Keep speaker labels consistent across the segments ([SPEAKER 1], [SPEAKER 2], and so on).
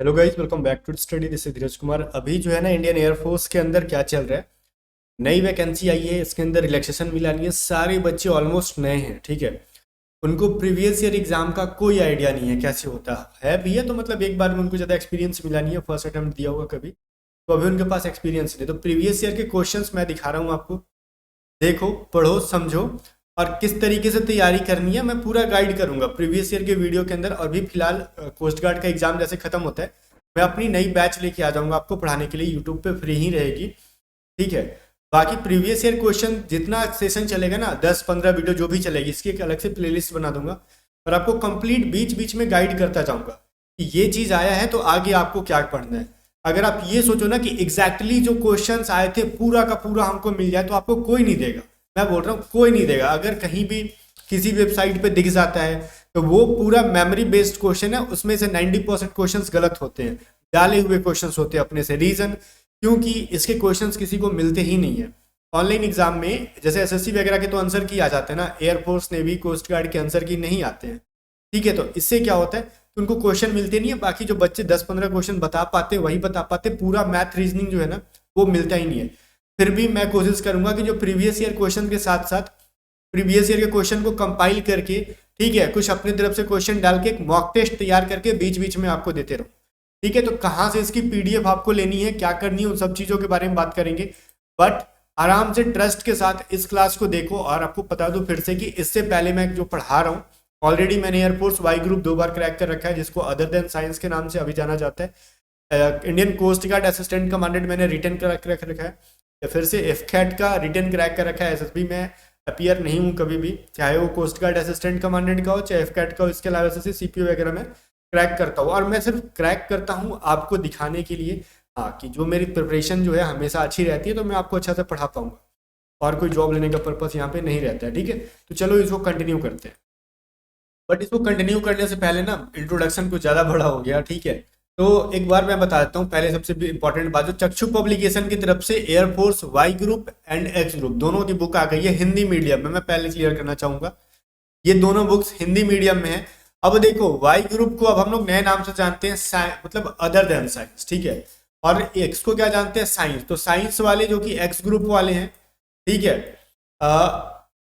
[SPEAKER 1] Hello guys, welcome back to study. This is Dheeraj Kumar. अभी जो है ना, इंडियन एयरफोर्स के अंदर क्या चल रहा है, नई वैकेंसी आई है, इसके अंदर रिलैक्सेशन मिला नहीं है। सारे बच्चे ऑलमोस्ट नए हैं, ठीक है। उनको प्रीवियस ईयर एग्जाम का कोई आइडिया नहीं है कैसे होता है भी है, तो मतलब एक बार में उनको ज़्यादा एक्सपीरियंस मिला नहीं है, फर्स्ट अटेम्प्ट दिया होगा कभी, तो अभी उनके पास एक्सपीरियंस नहीं। तो प्रीवियस ईयर के क्वेश्चंस मैं दिखा रहा हूँ आपको, देखो, पढ़ो, समझो, और किस तरीके से तैयारी करनी है मैं पूरा गाइड करूंगा प्रीवियस ईयर के वीडियो के अंदर। और भी फिलहाल कोस्ट गार्ड का एग्जाम जैसे खत्म होता है, मैं अपनी नई बैच लेके आ जाऊंगा आपको पढ़ाने के लिए, यूट्यूब पे फ्री ही रहेगी, ठीक है। बाकी प्रीवियस ईयर क्वेश्चन जितना सेशन चलेगा ना, 10-15 वीडियो जो भी चलेगी, इसकी एक अलग से प्लेलिस्ट बना दूंगा और आपको कंप्लीट बीच बीच में गाइड करता जाऊंगा कि ये चीज़ आया है तो आगे आपको क्या पढ़ना है। अगर आप ये सोचो ना कि एग्जैक्टली जो क्वेश्चंस आए थे पूरा का पूरा हमको मिल जाए, तो आपको कोई नहीं देगा। मैं बोल रहा हूँ कोई नहीं देगा। अगर कहीं भी किसी वेबसाइट पे दिख जाता है तो वो पूरा मेमोरी बेस्ड क्वेश्चन है, उसमें से 90% क्वेश्चंस गलत होते हैं, डाले हुए क्वेश्चंस होते हैं अपने से। रीजन क्योंकि इसके क्वेश्चंस किसी को मिलते ही नहीं है। ऑनलाइन एग्जाम में जैसे एसएससी वगैरह के तो आंसर की आ जाते हैं ना, एयरफोर्स नेवी कोस्ट गार्ड के आंसर की नहीं आते हैं, ठीक है। तो इससे क्या होता है, तो उनको क्वेश्चन मिलते नहीं है। बाकी जो बच्चे 10-15 क्वेश्चन बता पाते वही बता पाते, पूरा मैथ रीजनिंग जो है ना वो मिलता ही नहीं है। फिर भी मैं कोशिश करूंगा कि जो प्रीवियस ईयर क्वेश्चन के साथ साथ प्रीवियस ईयर के क्वेश्चन को कंपाइल करके, ठीक है, कुछ अपनी तरफ से क्वेश्चन डाल के एक मॉक टेस्ट तैयार करके बीच बीच में आपको देते रहूं, ठीक है। तो कहाँ से इसकी पीडीएफ आपको लेनी है, क्या करनी है, उन सब चीज़ों के बारे में बात करेंगे। बट आराम से ट्रस्ट के साथ इस क्लास को देखो। और आपको बता दूं फिर से कि इससे पहले मैं जो पढ़ा रहा हूँ, ऑलरेडी मैंने एयरफोर्स वाई ग्रुप 2 बार क्रैक कर रखा है, जिसको अदर देन साइंस के नाम से अभी जाना जाता है। Indian coast guard assistant commandant मैंने रिटर्न क्रैक रख रखा है, या फिर से एफकैट का रिटर्न क्रैक कर रखा है। एसएसबी में अपीयर नहीं हूँ कभी भी, चाहे वो कोस्ट गार्ड असिस्टेंट कमांडेंट का हो चाहे एफकैट का हो। इसके अलावा से सीपीओ वगैरह में क्रैक करता हूँ, और मैं सिर्फ क्रैक करता हूँ आपको दिखाने के लिए, हाँ, कि जो मेरी प्रिपरेशन जो है हमेशा अच्छी रहती है, तो मैं आपको अच्छा से पढ़ा पाऊंगा। और कोई जॉब लेने का पर्पस यहाँ पे नहीं रहता है, ठीक है। तो चलो इसको कंटिन्यू करते हैं। बट इसको कंटिन्यू करने से पहले ना, इंट्रोडक्शन कुछ ज़्यादा बड़ा हो गया, ठीक है। तो एक बार मैं बता देता हूँ पहले, सबसे इंपॉर्टेंट बात, जो चक्षु पब्लिकेशन की तरफ से air force Y group and X group दोनों की बुक आ गई है हिंदी मीडियम में। मैं पहले क्लियर करना चाहूँगा, ये दोनों बुक्स हिंदी मीडियम में है। अब देखो, वाई ग्रुप को अब हम लोग नए नाम से जानते हैं, मतलब अदर देन साइंस, ठीक है। और एक्स को क्या जानते हैं, साइंस। तो साइंस वाले जो कि एक्स ग्रुप वाले हैं, ठीक है,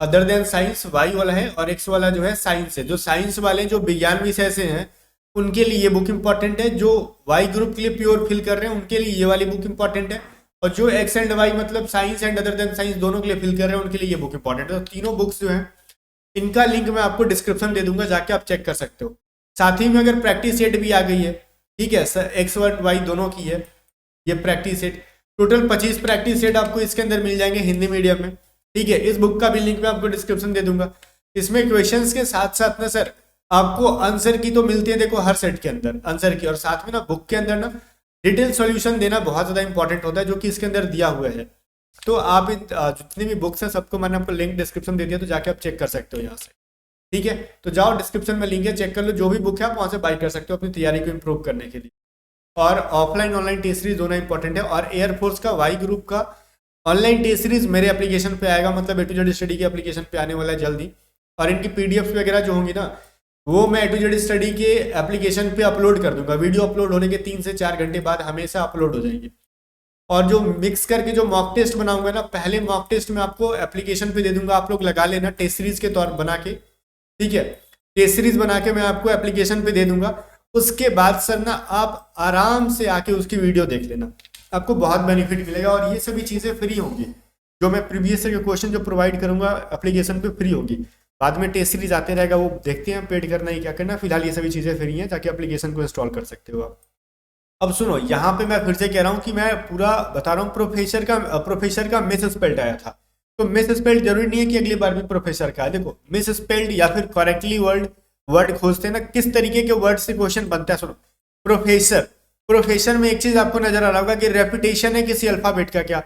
[SPEAKER 1] अदर देन साइंस वाई वाला है, और एक्स वाला जो है साइंस है। जो साइंस वाले जो विज्ञान विषय से हैं उनके लिए ये बुक इंपॉर्टेंट है। जो वाई ग्रुप के लिए प्योर फिल कर रहे हैं उनके लिए ये वाली बुक इंपॉर्टेंट है। और जो एक्स एंड वाई मतलब science and other than science दोनों के लिए फिल कर रहे हैं उनके लिए ये बुक इंपॉर्टेंट है। तो तीनों बुक्स जो हैं इनका लिंक मैं आपको डिस्क्रिप्शन दे दूंगा, जाके आप चेक कर सकते हो। साथ ही में अगर प्रैक्टिस सेट भी आ गई है, ठीक है, एक्स और वाई दोनों की है ये practice set. Total 25 practice set आपको इसके अंदर मिल जाएंगे हिंदी मीडियम में, ठीक है। इस बुक का भी लिंक मैं आपको डिस्क्रिप्शन दे दूंगा। इसमें क्वेश्चंस के साथ साथ ना सर आपको आंसर की तो मिलती है, देखो, हर सेट के अंदर आंसर की, और साथ में ना बुक के अंदर ना डिटेल सॉल्यूशन देना बहुत ज़्यादा इंपॉर्टेंट होता है, जो कि इसके अंदर दिया हुआ है। तो आप जितनी भी बुक्स हैं सबको मैंने आपको लिंक डिस्क्रिप्शन दे दिया, तो जाके आप चेक कर सकते हो यहाँ से, ठीक है। तो जाओ, डिस्क्रिप्शन में लिंक है, चेक कर लो, जो भी बुक है आप वहाँ से बाई कर सकते हो अपनी तैयारी को इम्प्रूव करने के लिए। और ऑफलाइन ऑनलाइन टेस्ट सीरीज दोनों इंपॉर्टेंट है। और एयरफोर्स का वाई ग्रुप का ऑनलाइन टेस्ट सीरीज मेरे एप्लीकेशन पे आएगा, मतलब ए टू जेड स्टडी के एप्लीकेशन पे आने वाला है जल्दी। और इनकी पीडीएफ वगैरह जो होंगी ना, वो मैं ए टू जेड स्टडी के एप्लीकेशन पे अपलोड कर दूंगा। वीडियो अपलोड होने के 3 से 4 घंटे बाद हमेशा अपलोड हो जाएंगे। और जो मिक्स करके जो मॉक टेस्ट बनाऊंगा ना, पहले मॉक टेस्ट में आपको एप्लीकेशन पे दे दूंगा, आप लोग लगा लेना टेस्ट सीरीज के तौर बना के, ठीक है। टेस्ट सीरीज बना के मैं आपको एप्लीकेशन पे दे दूंगा। उसके बाद सर ना आप आराम से आके उसकी वीडियो देख लेना, आपको बहुत बेनिफिट मिलेगा। और ये सभी चीज़ें फ्री होंगी, जो मैं प्रीवियस ईयर के क्वेश्चन जो प्रोवाइड करूंगा एप्लीकेशन पे फ्री होगी। बाद में टेस्ट सीरीज आते रहेगा, वो देखते हैं पेड करना ही क्या करना। फिलहाल ये सभी चीज़ें फ्री हैं, ताकि एप्लीकेशन को इंस्टॉल कर सकते हो आप। अब सुनो, यहाँ पे मैं फिर से कह रहा हूँ कि मैं पूरा बता रहा हूँ। प्रोफेसर का मिस स्पेल्ड आया था, तो मिस स्पेल्ड जरूरी नहीं है कि अगली बार भी प्रोफेसर का। देखो, मिस स्पेल्ड या फिर करेक्टली वर्ड खोजते हैं ना, किस तरीके के वर्ड से क्वेश्चन बनता है। सुनो, प्रोफेसर में एक चीज आपको नजर आ रहा होगा कि रेपिटेशन है किसी अल्फाबेट का, क्या,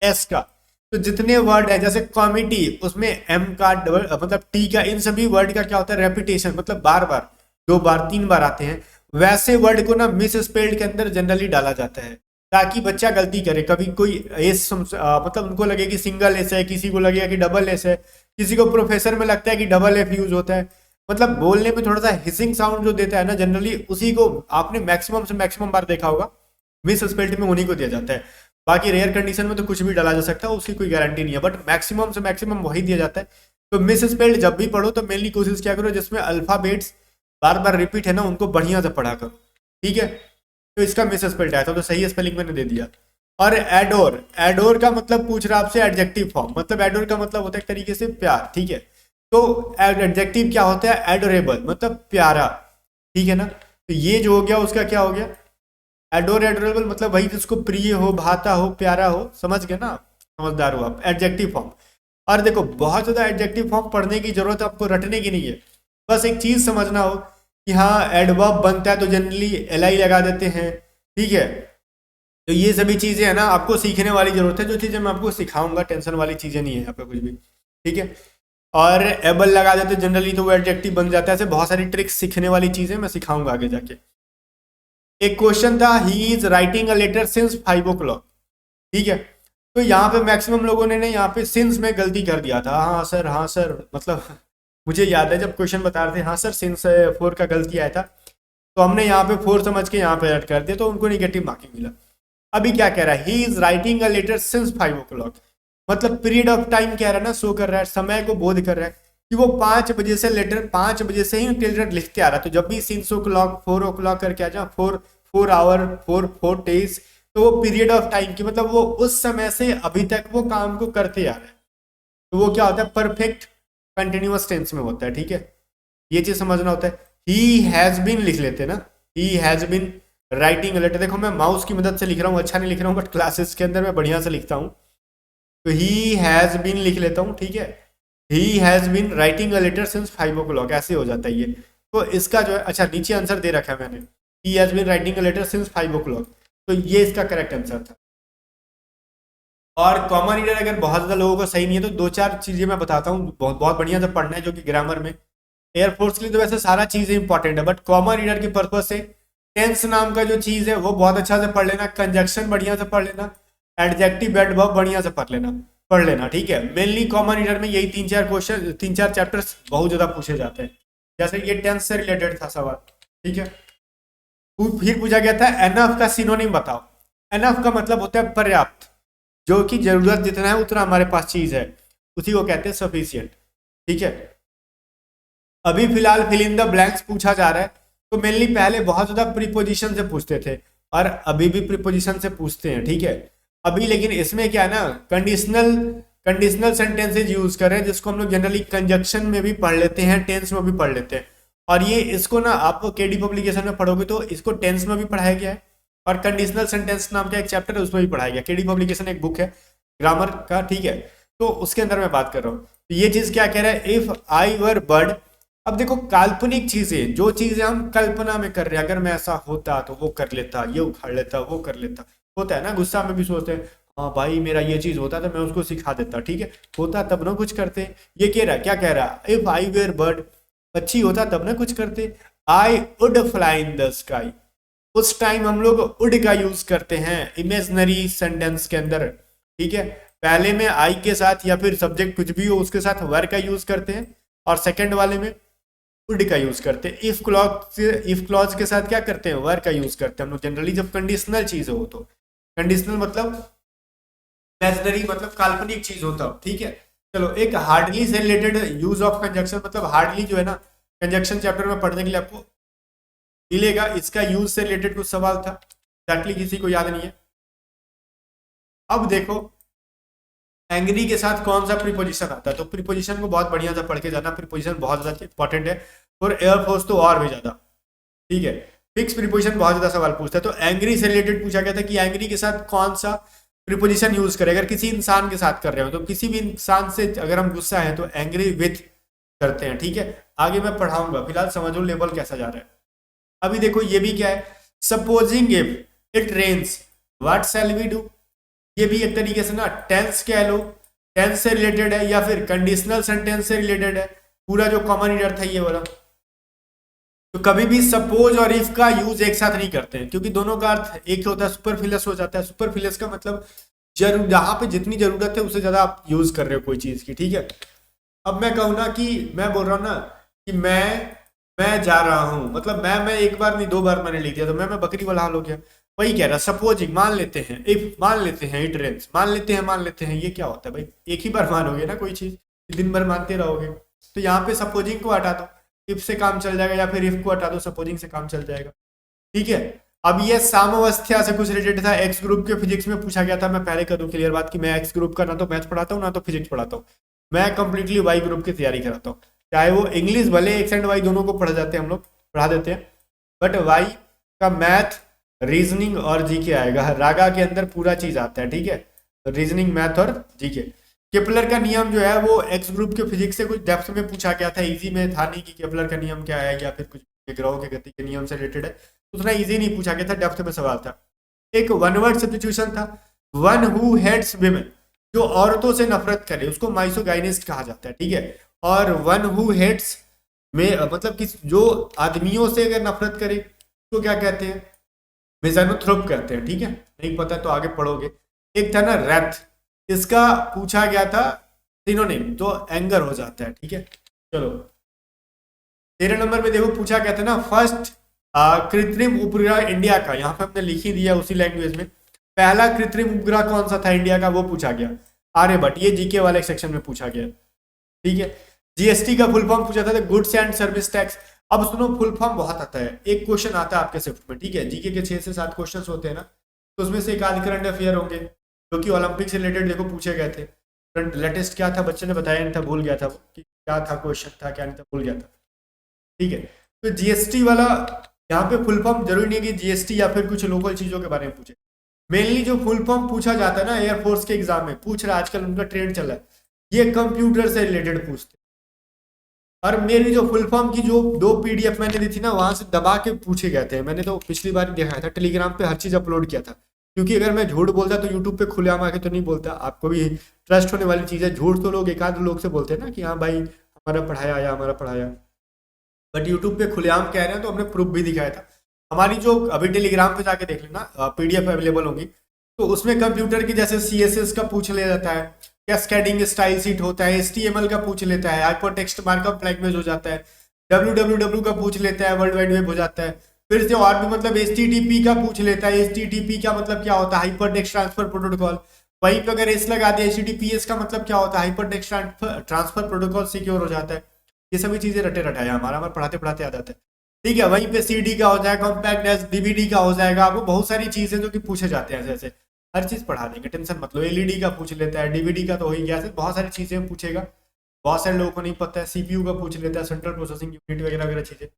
[SPEAKER 1] एस का। तो जितने वर्ड है, जैसे कॉमिटी, उसमें एम का डबल मतलब टी का, इन सभी वर्ड का क्या होता है, रेपिटेशन, मतलब बार बार, 2 बार 3 बार आते हैं। वैसे वर्ड को ना मिस स्पेल्ड के अंदर जनरली डाला जाता है, ताकि बच्चा गलती करे। कभी कोई एस मतलब उनको लगे कि सिंगल एस है, किसी को लगेगा कि डबल एस है, किसी को प्रोफेसर में लगता है कि डबल एफ यूज होता है। मतलब बोलने में थोड़ा सा हिसिंग साउंड जो देता है ना, जनरली उसी को आपने मैक्सिमम से मैक्सिमम बार देखा होगा, मिस स्पेल्ड में उन्हीं को दिया जाता है। बाकी रेयर कंडीशन में तो कुछ भी डाला जा सकता है, उसकी कोई गारंटी नहीं है, बट मैक्सिमम से मैक्सिमम वही दिया जाता है। तो मिस स्पेल्ड जब भी पढ़ो तो मेनली कोशिश क्या करो जिसमें अल्फाबेट्स बार बार रिपीट है ना, उनको बढ़िया से पढ़ा करो, ठीक है। तो इसका मिस स्पेल्ड आया था, तो सही स्पेलिंग मैंने दे दिया। और एडोर, एडोर का मतलब पूछ रहा आपसे एडजेक्टिव फॉर्म, मतलब एडोर का मतलब होता है एक तरीके से प्यार, ठीक है। तो एडजेक्टिव क्या होता है, एडोरेबल मतलब प्यारा, ठीक है ना। तो ये जो हो गया उसका क्या हो गया, एडोर, एडोरेबल मतलब वही जिसको प्रिय हो, भाता हो, प्यारा हो, समझ गए ना, समझदार हो आप, एडजेक्टिव फॉर्म। और देखो बहुत ज्यादा एडजेक्टिव फॉर्म पढ़ने की जरूरत आपको रटने की नहीं है, बस एक चीज समझना हो कि हाँ एडवर्ब बनता है तो जनरली एल लगा देते हैं, ठीक है। तो ये सभी चीजें है ना आपको सीखने वाली जरूरत है, जो चीजें मैं आपको सिखाऊंगा, टेंशन वाली चीजें नहीं है यहाँ पे कुछ भी, ठीक है। और एबल लगा देते जनरली तो वो एडजेक्टिव बन जाता है, ऐसे बहुत सारी ट्रिक्स सीखने वाली चीजें मैं सिखाऊंगा आगे जाके। एक क्वेश्चन था, he is writing a letter since 5 o'clock, ठीक है। तो यहाँ पे मैक्सिमम लोगों ने यहाँ पे सिंस में गलती कर दिया था, हाँ सर मतलब मुझे याद है जब क्वेश्चन बता रहे थे, हाँ सर सिंस 4 का गलती आया था, तो हमने यहाँ पे 4 समझ के यहाँ पे ऐड कर दिया, तो उनको निगेटिव मार्किंग मिला। अभी क्या कह रहा है, he is writing a letter since 5 o'clock, मतलब पीरियड ऑफ टाइम कह रहा है ना, शो कर रहा है, समय को बोध कर रहा है कि वो 5 बजे से लेटर 5 बजे से ही लेटर लिखते आ रहा है। तो जब भी 6 o'clock 4 o'clock करके आ जाए, 4 hour 4 days, तो वो पीरियड ऑफ टाइम की मतलब वो उस समय से अभी तक वो काम को करते आ रहा है, तो वो क्या होता है, परफेक्ट कंटिन्यूअस टेंस में होता है, ठीक है। ये चीज समझना होता है। ही हैज बीन लिख लेते हैं ना, he has been writing letter, देखो मैं माउस की मदद से लिख रहा हूँ, अच्छा नहीं लिख रहा हूँ, बट क्लासेस के अंदर मैं बढ़िया से लिखता हूँ, तो ही हैज बीन लिख लेता हूँ, ठीक है। He has been writing a letter since 5 o'clock, ऐसे हो जाता है ये। तो इसका जो है, अच्छा नीचे आंसर दे रखा है मैंने, he has been writing a letter since 5 o'clock, तो ये इसका करेक्ट आंसर था। और कॉमन रीडर अगर बहुत ज्यादा लोगों को सही नहीं है तो दो चार चीजें मैं बताता हूँ, बहुत बहुत बढ़िया से पढ़ना है, जो कि ग्रामर में, एयरफोर्स के लिए तो वैसे सारा चीजें इंपॉर्टेंट है, बट कॉमन रीडर के पर्पज से टेंस नाम का जो चीज है वो बहुत अच्छा से पढ़ लेना, कंजक्शन बढ़िया से पढ़ लेना, एडजेक्टिव एडवर्ब बढ़िया से पढ़ लेना, ठीक है। मेनली कॉमन रीडर में यही 3-4 क्वेश्चन, 3-4 चैप्टर्स बहुत ज्यादा पूछे जाते हैं, जैसे ये टेंस से रिलेटेड था सवाल, ठीक है। फिर पूछा गया था एनफ का सिनोनिम बताओ। एनफ का मतलब होता है पर्याप्त, जो कि जरूरत जितना है उतना हमारे पास चीज है, उसी को कहते हैं सफिशियंट, ठीक है। अभी फिलहाल फिल इन द ब्लैंक्स पूछा जा रहा है, तो मेनली पहले बहुत ज्यादा प्रीपोजिशन से पूछते थे, और अभी भी प्रीपोजिशन से पूछते हैं, ठीक है। अभी लेकिन इसमें क्या है ना, कंडीशनल कंडीशनल सेंटेंसेज यूज कर रहे हैं, जिसको हम लोग जनरली कंजक्शन में भी पढ़ लेते हैं, टेंस में भी पढ़ लेते हैं। और ये इसको ना आप केडी पब्लिकेशन में पढ़ोगे तो इसको टेंस में भी पढ़ाया गया है, और कंडीशनल सेंटेंस नाम का एक चैप्टर है उसमें भी पढ़ाया गया। केडी पब्लिकेशन एक बुक है ग्रामर का, ठीक है, तो उसके अंदर मैं बात कर रहा हूँ। तो ये चीज क्या कह रहा है, इफ आई वर बर्ड। अब देखो काल्पनिक चीजें, जो चीजें हम कल्पना में कर रहे हैं, अगर मैं ऐसा होता तो वो कर लेता, ये उखाड़ लेता, वो कर लेता, होता है ना, गुस्सा में भी सोचते हैं, हाँ भाई मेरा ये चीज होता तो मैं उसको सिखा देता, ठीक है, होता तब ना कुछ करते। ये कह रहा, क्या कह रहा, इफ आई वेयर बर्ड, अच्छी होता तब ना कुछ करते। I would fly in the sky, उस टाइम हम लोग वुड का यूज करते हैं इमेजनरी सेंटेंस के अंदर, ठीक है। पहले में आई के साथ या फिर सब्जेक्ट कुछ भी हो उसके साथ वर का यूज करते हैं, और सेकंड वाले में वुड का यूज करते हैं। इफ क्लॉज के साथ क्या करते हैं, वर का यूज करते हैं हम लोग जनरली, जब कंडीशनल चीज हो तो। कंडीशनल मतलब इमेजनरी मतलब काल्पनिक चीज होता हो, ठीक है। चलो एक हार्डली से रिलेटेड यूज ऑफ कंजक्शन, मतलब हार्डली जो है ना कंजक्शन चैप्टर में पढ़ने के लिए आपको मिलेगा, इसका यूज से रिलेटेड कुछ सवाल था, एक्जैक्टली किसी को याद नहीं है। अब देखो एंग्री के साथ कौन सा प्रीपोजिशन आता है, तो प्रीपोजिशन को बहुत बढ़िया से पढ़ के जाना, प्रीपोजिशन बहुत ज्यादा इंपॉर्टेंट है, और एयरफोर्स तो और भी ज्यादा, ठीक है। फिक्स प्रीपोजिशन बहुत ज्यादा सवाल पूछता है, तो एंग्री से रिलेटेड पूछा गया था कि एंग्री के साथ कौन सा प्रीपोजिशन यूज करें, अगर किसी इंसान के साथ कर रहे हो, तो किसी भी इंसान से अगर हम गुस्सा है तो एंग्री विथ करते हैं, ठीक है। आगे मैं पढ़ाऊंगा, फिलहाल समझो लेवल कैसा जा रहा है। अभी देखो ये भी क्या है, supposing if it rains what shall we do, ये भी एक तरीके से ना टेंस कह लो, टेंस से रिलेटेड है, या फिर कंडीशनल सेंटेंस से रिलेटेड है, पूरा जो कॉमन रीडर था ये वाला। तो कभी भी सपोज और इफ का यूज एक साथ नहीं करते हैं, क्योंकि दोनों का अर्थ एक ही होता है, सुपरफ्लुअस हो जाता है। सुपरफ्लुअस का मतलब जहां पे जितनी जरूरत है उससे ज्यादा आप यूज कर रहे हो कोई चीज की, ठीक है। अब मैं कहूँ ना कि मैं बोल रहा हूँ ना कि मैं जा रहा हूं, मतलब मैं एक बार नहीं 2 बार मैंने लिख दिया, तो मैं बकरी वाला हाल हो गया। वही कह रहा, सपोजिंग मान लेते हैं, इफ मान लेते हैं, इट रेन्स मान लेते हैं, ये क्या होता है भाई, एक ही बार मानोगे ना कोई चीज, दिन भर मानते रहोगे। तो यहाँ पे सपोजिंग को हटा दो, इफ से काम चल जाएगा, या फिर इफ को हटा दो, सपोजिंग से काम चल जाएगा। ठीक है, अब ये साम्यावस्था से कुछ रिलेटेड था, एक्स ग्रुप के फिजिक्स में पूछा गया था। मैं पहले कर दूं क्लियर बात कि मैं एक्स ग्रुप का ना तो मैथ्स पढ़ाता हूँ ना तो फिजिक्स पढ़ाता हूँ, मैं कंप्लीटली वाई ग्रुप की तैयारी कराता हूँ। चाहे वो इंग्लिश, भले एक्स एंड वाई दोनों को पढ़ा जाते हैं, हम लोग पढ़ा देते हैं, बट वाई का मैथ, रीजनिंग और जीके आएगा। रागा के अंदर पूरा चीज आता है, ठीक है, रीजनिंग, मैथ और जीके। केपलर का नियम जो है वो एक्स ग्रुप के फिजिक्स से कुछ डेप्थ में पूछा गया था, इजी में था नहीं कि केपलर का नियम क्या है या फिर कुछ ग्रहों की गति के नियम से रिलेटेड है, उतना इजी नहीं पूछा गया था, डेप्थ में सवाल था। एक वन वर्ड सब्स्टिट्यूशन था, वन हु हेट्स विमेन, जो औरतों से नफरत करे उसको माइसोगाइनिस्ट कहा जाता है, ठीक है। और वन हु हेट्स में मतलब कि जो आदमियों से अगर नफरत करे तो क्या कहते हैं, मिज़ानोथ्रोप कहते हैं, ठीक है। नहीं पता तो आगे पढ़ोगे। एक था ना रेथ, इसका पूछा गया था सिनोनिम, तो एंगर हो जाता है, ठीक है। चलो 13 नंबर में देखो पूछा गया था ना, फर्स्ट कृत्रिम उपग्रह इंडिया का, यहाँ पे हमने लिख ही दिया उसी लैंग्वेज में, पहला कृत्रिम उपग्रह कौन सा था इंडिया का, वो पूछा गया, आर्यभट्ट। ये जीके वाले सेक्शन में पूछा गया, ठीक है। जीएसटी का फुल फॉर्म पूछा था, गुड्स एंड सर्विस टैक्स। अब सुनो, फुल फॉर्म बहुत आता है, एक क्वेश्चन आता है आपके शिफ्ट में, ठीक है। जीके के 6 से 7 क्वेश्चन होते हैं ना, तो उसमें से एक आध करंट अफेयर होंगे जो कि ओलंपिक से रिलेटेड देखो पूछे गए थे। लेटेस्ट क्या था बच्चे ने बताया नहीं था, भूल गया था कि क्या था, क्वेश्चन था क्या नहीं था, भूल गया था, ठीक है। तो जीएसटी वाला यहाँ पे फुल फॉर्म जरूरी नहीं है कि जीएसटी या फिर कुछ लोकल चीजों के बारे में पूछे। मेनली जो फुल फॉर्म पूछा जाता है ना एयरफोर्स के एग्जाम में, पूछ रहा है आजकल उनका ट्रेंड चल रहा है, ये कंप्यूटर से रिलेटेड पूछते। और मेरी जो फुल फॉर्म की जो 2 पीडीएफ मैंने दी थी ना, वहां से दबा के पूछे गए थे। मैंने तो पिछली बार दिखाया था, टेलीग्राम पे हर चीज अपलोड किया था, क्योंकि अगर मैं झूठ बोलता तो यूट्यूब पे खुलेआम आके तो नहीं बोलता। आपको भी ट्रस्ट होने वाली चीज है, झूठ तो लोग एक आध लोग से बोलते हैं ना कि हाँ भाई हमारा पढ़ाया या हमारा पढ़ाया, बट यूट्यूब पे खुलेआम कह रहे हैं तो हमने प्रूफ भी दिखाया था। हमारी जो अभी टेलीग्राम पे जाके देख लेना, पीडीएफ अवेलेबल होगी, तो उसमें कंप्यूटर की जैसे सीएसएस का पूछ लिया जाता है, कैस्केडिंग स्टाइल सीट होता है, एचटीएमएल का पूछ लेता है, हाइपर टेक्स्ट मार्कअप लैंग्वेज हो जाता है, डब्ल्यूडब्ल्यूडब्ल्यू का पूछ लेता है, वर्ल्ड वाइड वेब हो जाता है। फिर से और भी मतलब एचटीटीपी का पूछ लेता है, एचटीटीपी का मतलब क्या होता है, हाइपर टेक्स्ट ट्रांसफर प्रोटोकॉल। वहीं पर अगर एस लगा दिया, एचटीटीपीएस का मतलब क्या होता है, hyper text transfer protocol secure हो जाता है। ये सभी चीजें रटे रटाया हमारा पढ़ाते पढ़ाते याद आता है, ठीक है। वहीं पे सीडी का हो जाएगा, कॉम्पैक्ट डिस्क, डीवीडी का हो जाएगा, आपको बहुत सारी चीजें जो कि पूछे जाते हैं, ऐसे हर चीज पढ़ा देंगे, टेंशन मत लो। एलईडी का पूछ लेता है, डीवीडी का तो हो ही गया, बहुत सारी चीजें पूछेगा। बहुत सारे लोगों को नहीं पता है, सीपीयू का पूछ लेता है, सेंट्रल प्रोसेसिंग यूनिट वगैरह वगैरह चीजें,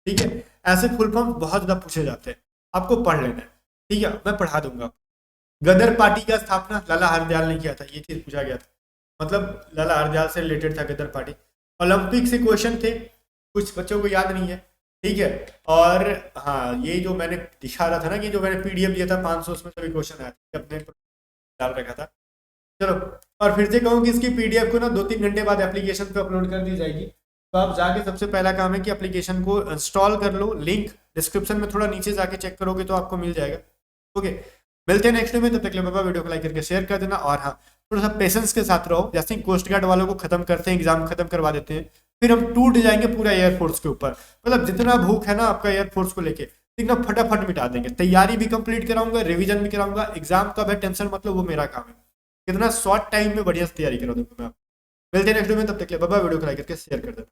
[SPEAKER 1] ठीक है। ऐसे फुल फॉर्म बहुत ज्यादा पूछे जाते हैं, आपको पढ़ लेना है, ठीक है, मैं पढ़ा दूंगा। गदर पार्टी का स्थापना लाला हरदयाल ने किया था, ये चीज पूछा गया था, मतलब लाला हरदयाल से रिलेटेड था गदर पार्टी। ओलंपिक से क्वेश्चन थे, कुछ बच्चों को याद नहीं है, ठीक है। और हाँ, ये जो मैंने दिखा रहा था ना कि जो मैंने पीडीएफ दिया था 500, उसमें सभी क्वेश्चन आए थे, अपने डाल रखा था। चलो, और फिर से कहूँ कि इसकी पीडीएफ को ना 2-3 घंटे बाद एप्लीकेशन पे अपलोड कर दी जाएगी, तो आप जाके सबसे पहला काम है कि एप्लीकेशन को इंस्टॉल कर लो, लिंक डिस्क्रिप्शन में थोड़ा नीचे जाके चेक करोगे तो आपको मिल जाएगा। ओके, मिलते हैं नेक्स्ट में, तब तक के लिए बाय बाय। वीडियो को लाइक करके शेयर कर देना, और हाँ थोड़ा सा पेशेंस के साथ रहो, जैसे ही कोस्ट गार्ड वालों को खत्म करते हैं, एग्जाम खत्म करवा देते हैं, फिर हम टूट जाएंगे पूरा एयरफोर्स के ऊपर। मतलब जितना भूख है ना आपका एयरफोर्स को लेके, एकदम फटाफट मिटा देंगे। तैयारी भी कंप्लीट कराऊंगा, रिवीजन भी कराऊंगा, एग्जाम का भी टेंशन मतलब वो मेरा काम है, कितना शॉर्ट टाइम में बढ़िया से तैयारी करा दूंगा मैं। मिलते हैं नेक्स्ट वीडियो में, तब तक के लिए बाय बाय। वीडियो को लाइक करके शेयर कर देना।